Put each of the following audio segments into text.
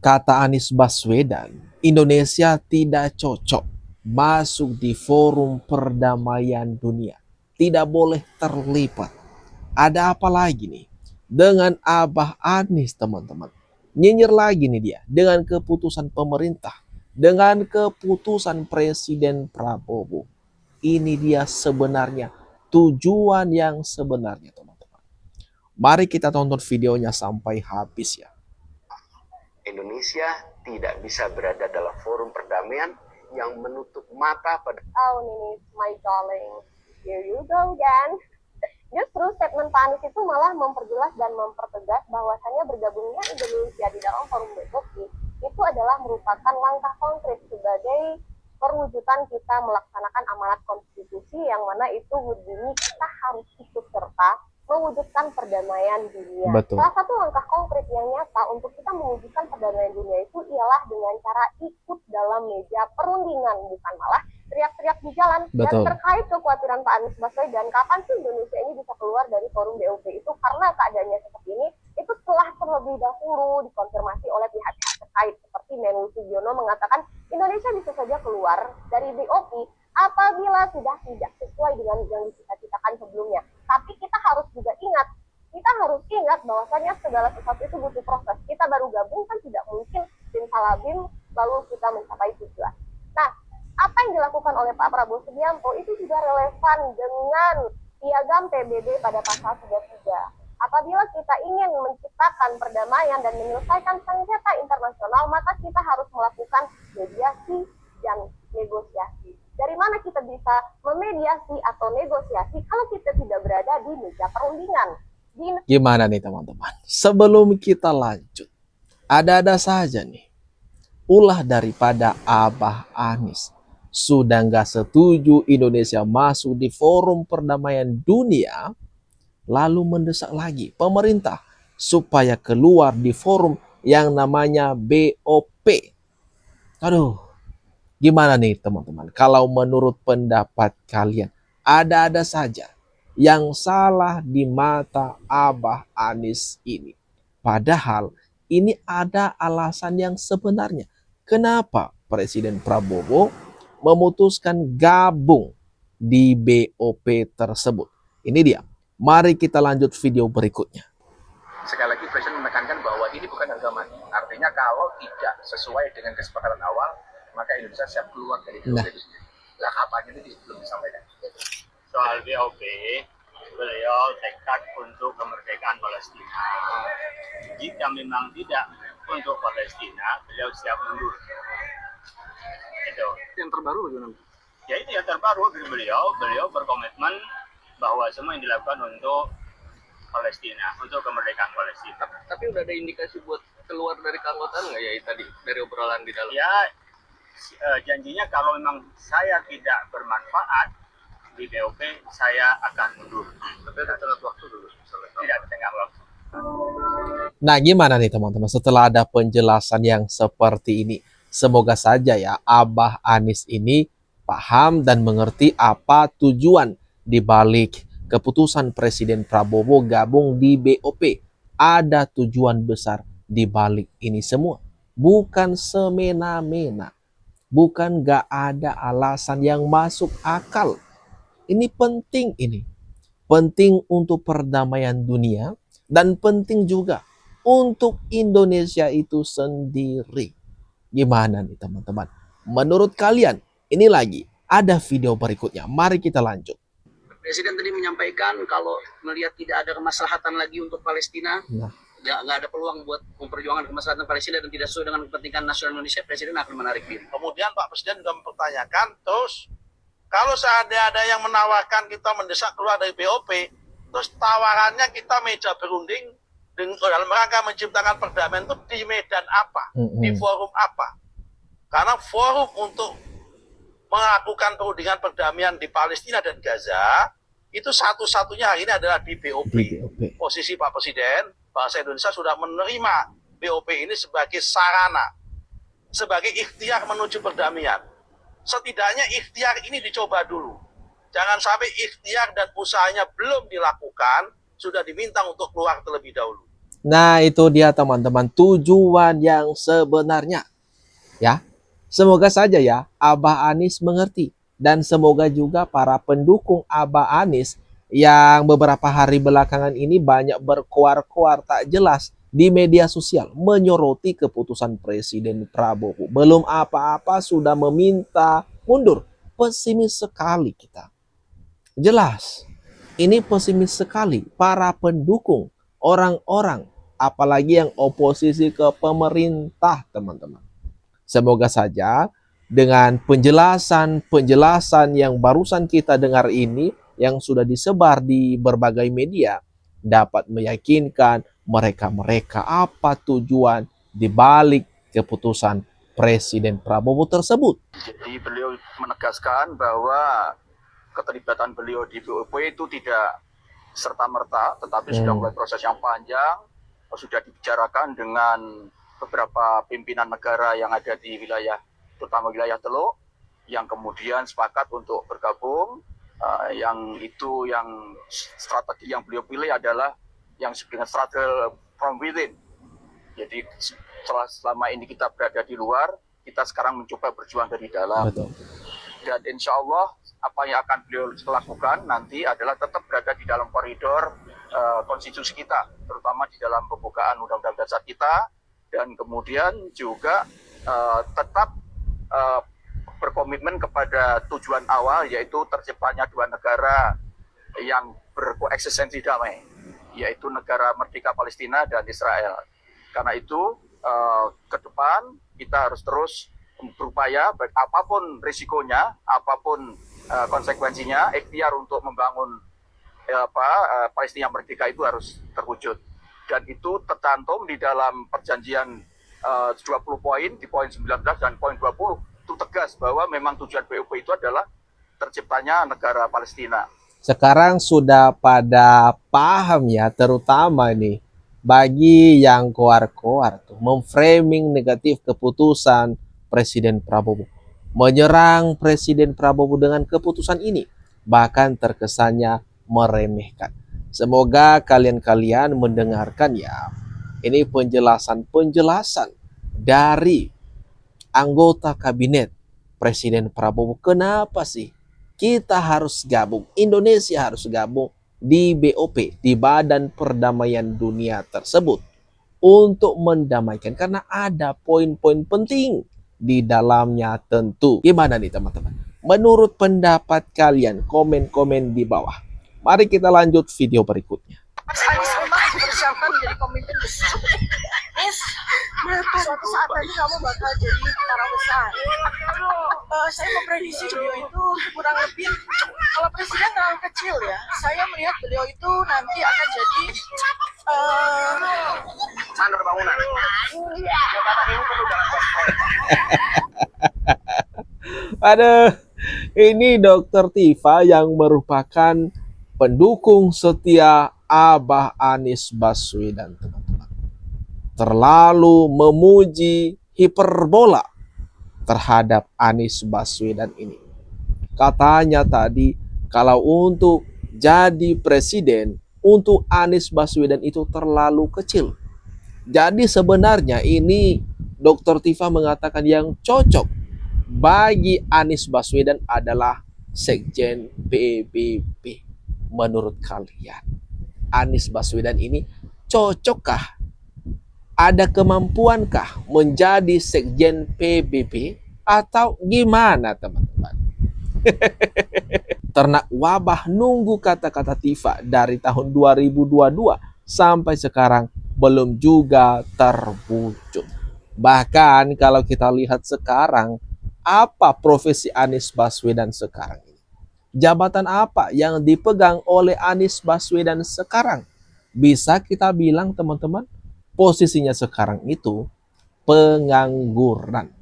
Kata Anies Baswedan, Indonesia tidak cocok masuk di forum perdamaian dunia. Tidak boleh terlibat. Ada apa lagi nih dengan Abah Anies, teman-teman? Nyinyir lagi nih dia dengan keputusan pemerintah, dengan keputusan Presiden Prabowo. Ini dia sebenarnya tujuan yang sebenarnya, teman-teman. Mari kita tonton videonya sampai habis ya. Indonesia tidak bisa berada dalam forum perdamaian yang menutup mata pada Nini, my darling, here you go again. Justru statement Pak Anies itu malah memperjelas dan mempertegas bahwasannya bergabungnya Indonesia di dalam forum BPOP itu adalah merupakan langkah konkret sebagai perwujudan kita melaksanakan amanat konstitusi yang mana itu berbunyi kita harus ikut serta mewujudkan perdamaian dunia. Betul. Salah satu langkah konkret yang nyata untuk kita mewujudkan perdamaian dunia itu ialah dengan cara ikut dalam meja perundingan, bukan malah teriak-teriak di jalan. Betul. Dan terkait kekhawatiran Pak Anies Baswedan, kapan sih Indonesia ini bisa keluar dari forum BOP itu karena keadaannya seperti ini, itu telah terlebih dahulu dikonfirmasi oleh pihak-pihak terkait. Seperti Menlu Sugiono mengatakan Indonesia bisa saja keluar dari BOP apabila sudah tidak sesuai dengan yang dicita-citakan sebelumnya. Tapi kita harus juga ingat bahwasanya segala sesuatu itu butuh proses. Kita baru gabung kan tidak mungkin simsalabim lalu kita mencapai tujuan. Nah, apa yang dilakukan oleh Pak Prabowo Subianto itu juga relevan dengan piagam PBB pada pasal 33. Apabila kita ingin menciptakan perdamaian dan menyelesaikan sengketa internasional, maka kita harus melakukan mediasi dan negosiasi. Dari mana kita bisa memediasi atau negosiasi kalau kita tidak berada di meja perundingan? Gimana nih teman-teman? Sebelum kita lanjut, ada-ada saja nih ulah daripada Abah Anies. Sudah nggak setuju Indonesia masuk di forum perdamaian dunia, lalu mendesak lagi pemerintah supaya keluar di forum yang namanya BOP. Aduh, gimana nih teman-teman? Kalau menurut pendapat kalian, ada-ada saja yang salah di mata Abah Anies ini. Padahal ini ada alasan yang sebenarnya. Kenapa Presiden Prabowo memutuskan gabung di BOP tersebut? Ini dia. Mari kita lanjut video berikutnya. sekali lagi Presiden menekankan bahwa ini bukan harga mati. Artinya kalau tidak sesuai dengan kesepakatan awal, maka Indonesia siap keluar dari BOP itu sendiri. Lah kapan ini belum disampaikan. Soal BOP, beliau tekad untuk kemerdekaan Palestina. Jika memang tidak untuk Palestina, beliau siap mundur. Itu. Yang terbaru bagaimana? Ya itu yang terbaru beliau berkomitmen bahwa semua yang dilakukan untuk Palestina, untuk kemerdekaan Palestina. Tapi udah ada indikasi buat keluar dari keanggotaan nggak ya tadi dari obrolan di dalam? Ya janjinya kalau memang saya tidak bermanfaat di BOP, saya akan mundur. Tapi ada tengah waktu dulu. Tidak ada tengah waktu. Nah, gimana nih teman-teman setelah ada penjelasan yang seperti ini? Semoga saja ya Abah Anies ini paham dan mengerti apa tujuan dibalik keputusan Presiden Prabowo gabung di BOP. Ada tujuan besar dibalik ini semua. Bukan semena-mena. Bukan gak ada alasan yang masuk akal. Ini penting ini. Penting untuk perdamaian dunia dan penting juga untuk Indonesia itu sendiri. Gimana nih teman-teman? Menurut kalian, ini lagi ada video berikutnya. Mari kita lanjut. Presiden tadi menyampaikan kalau melihat tidak ada kemaslahatan lagi untuk Palestina, nggak ada peluang buat memperjuangkan kemaslahatan Palestina dan tidak sesuai dengan kepentingan nasional Indonesia, Presiden akan menarik diri. Kemudian Pak Presiden juga mempertanyakan, terus kalau seandainya ada yang menawarkan kita mendesak keluar dari BOP, terus tawarannya kita meja berunding dalam rangka menciptakan perdamaian itu di medan apa, di forum apa? Karena forum untuk melakukan perundingan perdamaian di Palestina dan Gaza itu satu-satunya hari ini adalah di BOP. Posisi Pak Presiden, bangsa Indonesia sudah menerima BOP ini sebagai sarana, sebagai ikhtiar menuju perdamaian. Setidaknya ikhtiar ini dicoba dulu. Jangan sampai ikhtiar dan usahanya belum dilakukan, sudah diminta untuk keluar terlebih dahulu. Nah, itu dia teman-teman tujuan yang sebenarnya. Ya, semoga saja ya Abah Anies mengerti. Dan semoga juga para pendukung Abah Anies yang beberapa hari belakangan ini banyak berkoar-koar tak jelas di media sosial menyoroti keputusan Presiden Prabowo. Belum apa-apa sudah meminta mundur. Pesimis sekali kita. Jelas, ini pesimis sekali para pendukung, orang-orang, apalagi yang oposisi ke pemerintah, teman-teman. Semoga saja dengan penjelasan-penjelasan yang barusan kita dengar ini, yang sudah disebar di berbagai media, dapat meyakinkan mereka-mereka apa tujuan dibalik keputusan Presiden Prabowo tersebut. Jadi beliau menegaskan bahwa keterlibatan beliau di BOP itu tidak serta-merta, tetapi sudah mulai proses yang panjang, sudah dibicarakan dengan beberapa pimpinan negara yang ada di wilayah, terutama wilayah Teluk, yang kemudian sepakat untuk bergabung. Yang strategi yang beliau pilih adalah yang disebut dengan strategi from within. Jadi selama ini kita berada di luar, kita sekarang mencoba berjuang dari dalam. Betul. Dan insya Allah apa yang akan beliau lakukan nanti adalah tetap berada di dalam koridor konstitusi kita, terutama di dalam pembukaan undang-undang dasar kita, dan kemudian juga tetap berkomitmen kepada tujuan awal, yaitu terciptanya dua negara yang berkoeksistensi damai, yaitu negara merdeka Palestina dan Israel. Karena itu ke depan kita harus terus berupaya, baik apapun risikonya, apapun konsekuensinya, ikhtiar untuk membangun Palestina merdeka itu harus terwujud. Dan itu tercantum di dalam perjanjian 20 poin, di poin 19 dan poin 20, itu tegas bahwa memang tujuan BOP itu adalah terciptanya negara Palestina. Sekarang sudah pada paham ya, terutama nih bagi yang koar-koar tuh memframing negatif keputusan Presiden Prabowo, menyerang Presiden Prabowo dengan keputusan ini, bahkan terkesannya meremehkan. Semoga kalian-kalian mendengarkan ya, ini penjelasan-penjelasan dari anggota kabinet Presiden Prabowo. Kenapa sih kita harus gabung, Indonesia harus gabung di BOP, di Badan Perdamaian Dunia tersebut, untuk mendamaikan, karena ada poin-poin penting di dalamnya tentu. Gimana nih teman-teman? Menurut pendapat kalian, komen-komen di bawah. Mari kita lanjut video berikutnya. Mas Anies memang dipersiapkan menjadi pemimpin besar. Suatu saat nanti kamu bakal jadi orang besar. Saya memprediksi beliau itu kurang lebih, kalau presiden terlalu kecil ya, saya melihat beliau itu nanti akan jadi Mandor bangunan. Jabatan ini perlu dalam Aduh, ini Dr. Tifa yang merupakan pendukung setia Abah Anies Baswedan, teman-teman. Terlalu memuji hiperbola terhadap Anies Baswedan ini. Katanya tadi, kalau untuk jadi presiden, untuk Anies Baswedan itu terlalu kecil. Jadi sebenarnya ini Dr. Tifa mengatakan yang cocok bagi Anies Baswedan adalah Sekjen PBB. Menurut kalian, Anies Baswedan ini cocokkah? Ada kemampuankah menjadi Sekjen PBB atau gimana, teman-teman? Ternak wabah nunggu kata-kata Tifa dari tahun 2022 sampai sekarang belum juga terwujud. Bahkan kalau kita lihat sekarang, apa profesi Anies Baswedan sekarang ini? Jabatan apa yang dipegang oleh Anies Baswedan sekarang? Bisa kita bilang, teman-teman, posisinya sekarang itu pengangguran.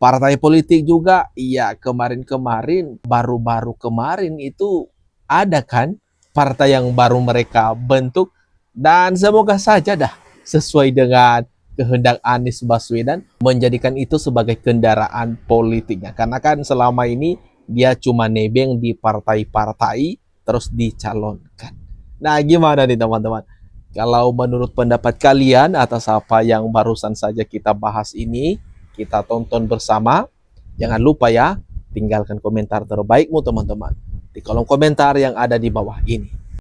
Partai politik juga, iya, kemarin-kemarin, baru-baru kemarin itu ada kan partai yang baru mereka bentuk, dan semoga saja dah sesuai dengan kehendak Anies Baswedan menjadikan itu sebagai kendaraan politiknya. Karena kan selama ini dia cuma nebeng di partai-partai terus dicalonkan. Nah, gimana nih teman-teman? Kalau menurut pendapat kalian atas apa yang barusan saja kita bahas ini, kita tonton bersama. Jangan lupa ya, tinggalkan komentar terbaikmu teman-teman di kolom komentar yang ada di bawah ini.